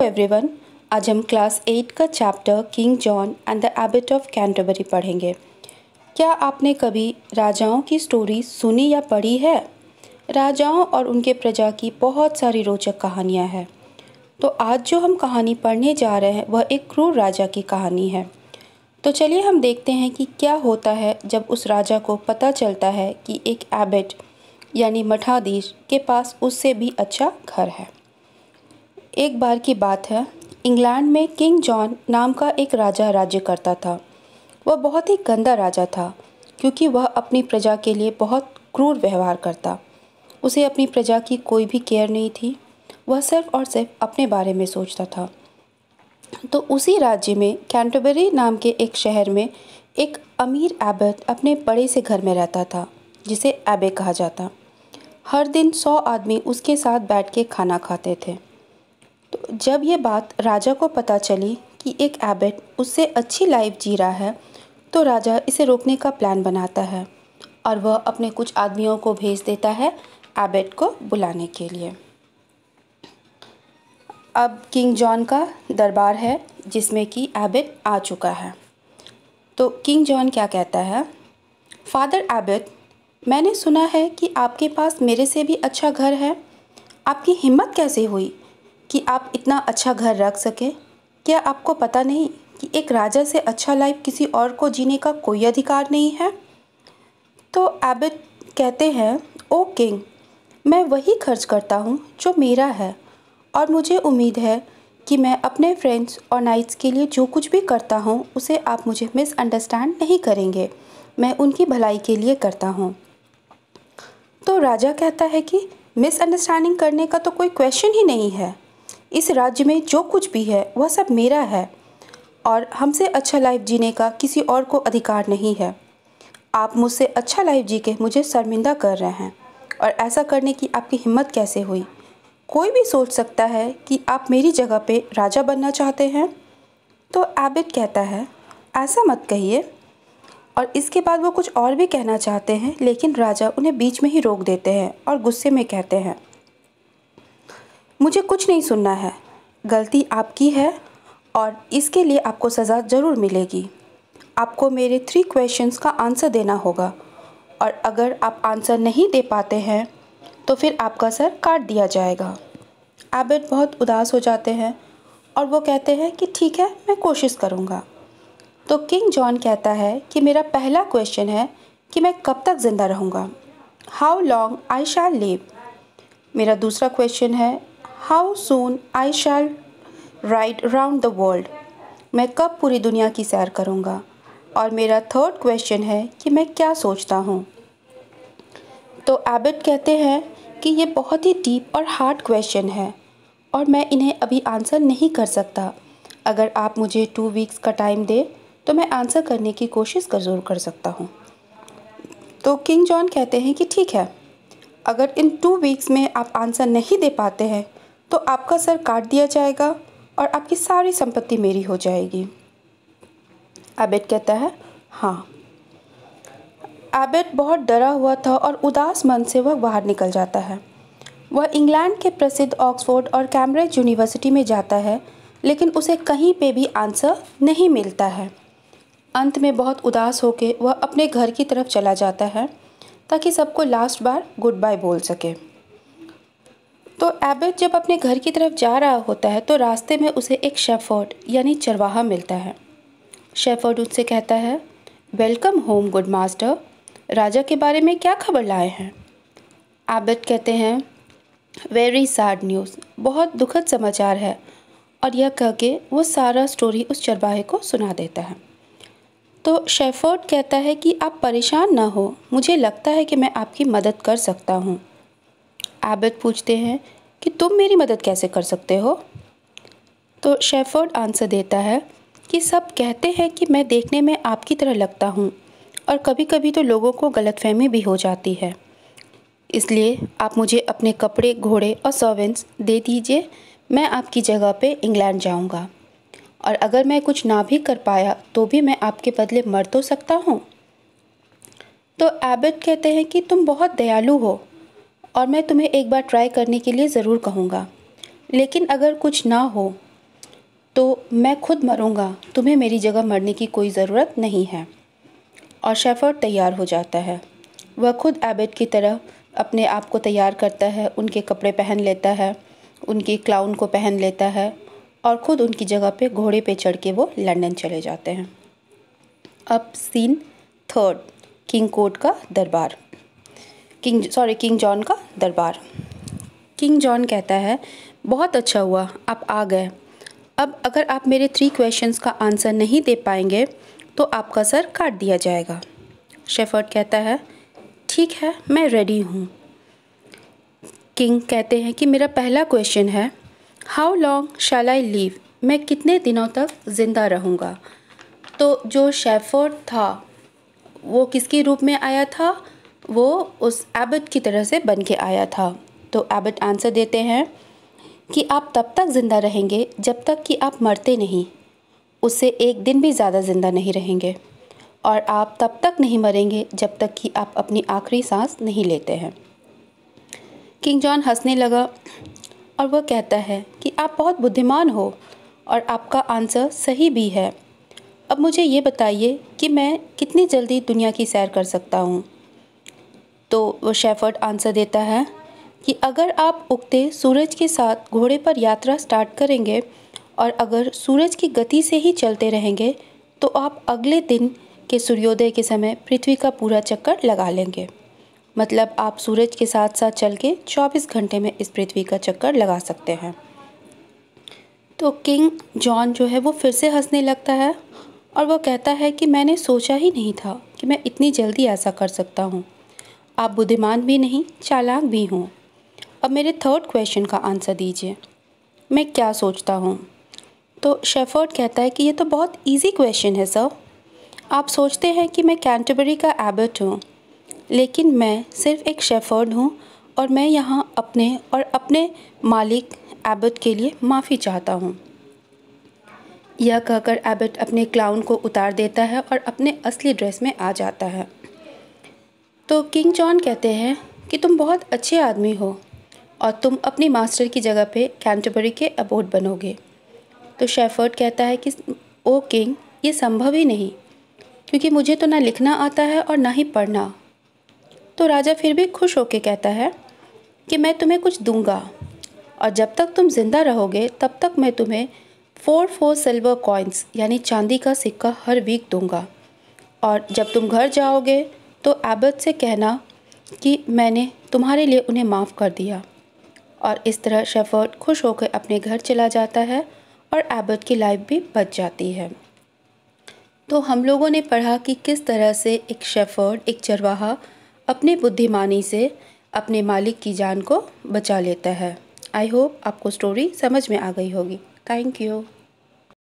Everyone. आज हम class 8 का chapter king John and the Abbott of Canterbury पढ़ेंगे। क्या आपने कभी राजाओं की स्टोरी सुनी या पढ़ी है? राजाओं और उनके प्रजा की बहुत सारी रोचक कहानियाँ हैं। तो आज जो हम कहानी पढ़ने जा रहे हैं वह एक क्रूर राजा की कहानी है। तो चलिए हम देखते हैं कि क्या होता है जब उस राजा को पता चलता है कि एक एबट यानी मठाधीश के पास उससे भी अच्छा घर है। एक बार की बात है, इंग्लैंड में किंग जॉन नाम का एक राजा राज्य करता था। वह बहुत ही गंदा राजा था क्योंकि वह अपनी प्रजा के लिए बहुत क्रूर व्यवहार करता। उसे अपनी प्रजा की कोई भी केयर नहीं थी। वह सिर्फ और सिर्फ अपने बारे में सोचता था। तो उसी राज्य में कैंटरबरी नाम के एक शहर में एक अमीर एबट अपने बड़े से घर में रहता था जिसे एबे कहा जाता। हर दिन 100 आदमी उसके साथ बैठ के खाना खाते थे। तो जब ये बात राजा को पता चली कि एक एबट उससे अच्छी लाइफ जी रहा है, तो राजा इसे रोकने का प्लान बनाता है और वह अपने कुछ आदमियों को भेज देता है एबट को बुलाने के लिए। अब किंग जॉन का दरबार है जिसमें कि एबट आ चुका है। तो किंग जॉन क्या कहता है? फादर एबट, मैंने सुना है कि आपके पास मेरे से भी अच्छा घर है। आपकी हिम्मत कैसे हुई कि आप इतना अच्छा घर रख सके? क्या आपको पता नहीं कि एक राजा से अच्छा लाइफ किसी और को जीने का कोई अधिकार नहीं है? तो एबट कहते हैं, ओ किंग, मैं वही खर्च करता हूँ जो मेरा है और मुझे उम्मीद है कि मैं अपने फ्रेंड्स और नाइट्स के लिए जो कुछ भी करता हूँ उसे आप मुझे मिसअंडरस्टैंड नहीं करेंगे। मैं उनकी भलाई के लिए करता हूँ। तो राजा कहता है कि मिसअंडरस्टैंडिंग करने का तो कोई क्वेश्चन ही नहीं है। इस राज्य में जो कुछ भी है वह सब मेरा है और हमसे अच्छा लाइफ जीने का किसी और को अधिकार नहीं है। आप मुझसे अच्छा लाइफ जी के मुझे शर्मिंदा कर रहे हैं और ऐसा करने की आपकी हिम्मत कैसे हुई? कोई भी सोच सकता है कि आप मेरी जगह पे राजा बनना चाहते हैं। तो एबट कहता है, ऐसा मत कहिए। और इसके बाद वो कुछ और भी कहना चाहते हैं, लेकिन राजा उन्हें बीच में ही रोक देते हैं और गुस्से में कहते हैं, मुझे कुछ नहीं सुनना है। गलती आपकी है और इसके लिए आपको सज़ा ज़रूर मिलेगी। आपको मेरे 3 क्वेश्चंस का आंसर देना होगा और अगर आप आंसर नहीं दे पाते हैं तो फिर आपका सर काट दिया जाएगा। एबट बहुत उदास हो जाते हैं और वो कहते हैं कि ठीक है, मैं कोशिश करूँगा। तो किंग जॉन कहता है कि मेरा पहला क्वेश्चन है कि मैं कब तक ज़िंदा रहूँगा, how long I shall live. मेरा दूसरा क्वेश्चन है, how soon I shall ride around the world, मैं कब पूरी दुनिया की सैर करूँगा। और मेरा थर्ड क्वेश्चन है कि मैं क्या सोचता हूँ। तो एबट कहते हैं कि ये बहुत ही डीप और हार्ड क्वेश्चन है और मैं इन्हें अभी आंसर नहीं कर सकता। अगर आप मुझे 2 वीक्स का टाइम दें तो मैं आंसर करने की कोशिश ज़रूर कर सकता हूँ। तो किंग जॉन कहते हैं कि ठीक है, अगर इन 2 वीक्स में आप आंसर नहीं दे पाते हैं तो आपका सर काट दिया जाएगा और आपकी सारी संपत्ति मेरी हो जाएगी। एबट कहता है, हाँ। एबट बहुत डरा हुआ था और उदास मन से वह बाहर निकल जाता है। वह इंग्लैंड के प्रसिद्ध ऑक्सफोर्ड और कैम्ब्रिज यूनिवर्सिटी में जाता है, लेकिन उसे कहीं पे भी आंसर नहीं मिलता है। अंत में बहुत उदास होकर वह अपने घर की तरफ चला जाता है ताकि सबको लास्ट बार गुड बाय बोल सके। तो एबट जब अपने घर की तरफ जा रहा होता है तो रास्ते में उसे एक शेफर्ड यानी चरवाहा मिलता है। शेफर्ड उससे कहता है, वेलकम होम गुड मास्टर, राजा के बारे में क्या खबर लाए हैं? एबट कहते हैं, वेरी सैड न्यूज़, बहुत दुखद समाचार है। और यह कह के वो सारा स्टोरी उस चरवाहे को सुना देता है। तो शेफर्ड कहता है कि आप परेशान ना हो, मुझे लगता है कि मैं आपकी मदद कर सकता हूँ। एबट पूछते हैं कि तुम मेरी मदद कैसे कर सकते हो? तो शेफर्ड आंसर देता है कि सब कहते हैं कि मैं देखने में आपकी तरह लगता हूँ और कभी कभी तो लोगों को गलतफहमी भी हो जाती है। इसलिए आप मुझे अपने कपड़े, घोड़े और सर्वेंट्स दे दीजिए। मैं आपकी जगह पे इंग्लैंड जाऊँगा और अगर मैं कुछ ना भी कर पाया तो भी मैं आपके बदले मर तो सकता हूँ। तो एबट कहते हैं कि तुम बहुत दयालु हो और मैं तुम्हें एक बार ट्राई करने के लिए ज़रूर कहूँगा, लेकिन अगर कुछ ना हो तो मैं खुद मरूँगा, तुम्हें मेरी जगह मरने की कोई ज़रूरत नहीं है। और शेफर्ड तैयार हो जाता है। वह खुद एबट की तरह अपने आप को तैयार करता है, उनके कपड़े पहन लेता है, उनकी क्लाउन को पहन लेता है और ख़ुद उनकी जगह पे घोड़े पे चढ़ के वो लंदन चले जाते हैं। अब सीन थर्ड, किंग कोर्ट का दरबार। किंग जॉन का दरबार। किंग जॉन कहता है, बहुत अच्छा हुआ आप आ गए। अब अगर आप मेरे 3 क्वेश्चंस का आंसर नहीं दे पाएंगे तो आपका सर काट दिया जाएगा। शेफर्ड कहता है, ठीक है, मैं रेडी हूँ। किंग कहते हैं कि मेरा पहला क्वेश्चन है, how long shall I live, मैं कितने दिनों तक ज़िंदा रहूँगा। तो जो शेफर्ड था वो किसके रूप में आया था, वो उस एबट की तरह से बन के आया था। तो एबट आंसर देते हैं कि आप तब तक ज़िंदा रहेंगे जब तक कि आप मरते नहीं, उससे 1 दिन भी ज़्यादा ज़िंदा नहीं रहेंगे, और आप तब तक नहीं मरेंगे जब तक कि आप अपनी आखिरी सांस नहीं लेते हैं। किंग जॉन हंसने लगा और वह कहता है कि आप बहुत बुद्धिमान हो और आपका आंसर सही भी है। अब मुझे ये बताइए कि मैं कितनी जल्दी दुनिया की सैर कर सकता हूँ। तो वो शेफर्ड आंसर देता है कि अगर आप उगते सूरज के साथ घोड़े पर यात्रा स्टार्ट करेंगे और अगर सूरज की गति से ही चलते रहेंगे तो आप अगले दिन के सूर्योदय के समय पृथ्वी का पूरा चक्कर लगा लेंगे। मतलब आप सूरज के साथ साथ चल के 24 घंटे में इस पृथ्वी का चक्कर लगा सकते हैं। तो किंग जॉन जो है वो फिर से हंसने लगता है और वो कहता है कि मैंने सोचा ही नहीं था कि मैं इतनी जल्दी ऐसा कर सकता हूँ। आप बुद्धिमान भी नहीं, चालाक भी हूँ। अब मेरे थर्ड क्वेश्चन का आंसर दीजिए, मैं क्या सोचता हूँ। तो शेफर्ड कहता है कि ये तो बहुत इजी क्वेश्चन है सर। आप सोचते हैं कि मैं कैंटरबरी का एबट हूँ, लेकिन मैं सिर्फ एक शेफर्ड हूँ और मैं यहाँ अपने और अपने मालिक एबट के लिए माफ़ी चाहता हूँ। यह कहकर एबट अपने क्लाउन को उतार देता है और अपने असली ड्रेस में आ जाता है। तो किंग जॉन कहते हैं कि तुम बहुत अच्छे आदमी हो और तुम अपनी मास्टर की जगह पे कैंटरबरी के एबोट बनोगे। तो शेफर्ड कहता है कि ओ किंग, ये संभव ही नहीं, क्योंकि मुझे तो ना लिखना आता है और ना ही पढ़ना। तो राजा फिर भी खुश होकर कहता है कि मैं तुम्हें कुछ दूंगा और जब तक तुम ज़िंदा रहोगे तब तक मैं तुम्हें 4 सिल्वर कॉइन्स यानी चांदी का सिक्का हर वीक दूंगा। और जब तुम घर जाओगे तो एबट से कहना कि मैंने तुम्हारे लिए उन्हें माफ़ कर दिया। और इस तरह शेफर्ड खुश होकर अपने घर चला जाता है और एबट की लाइफ भी बच जाती है। तो हम लोगों ने पढ़ा कि किस तरह से एक शेफर्ड, एक चरवाहा, अपनी बुद्धिमानी से अपने मालिक की जान को बचा लेता है। आई होप आपको स्टोरी समझ में आ गई होगी। Thank you.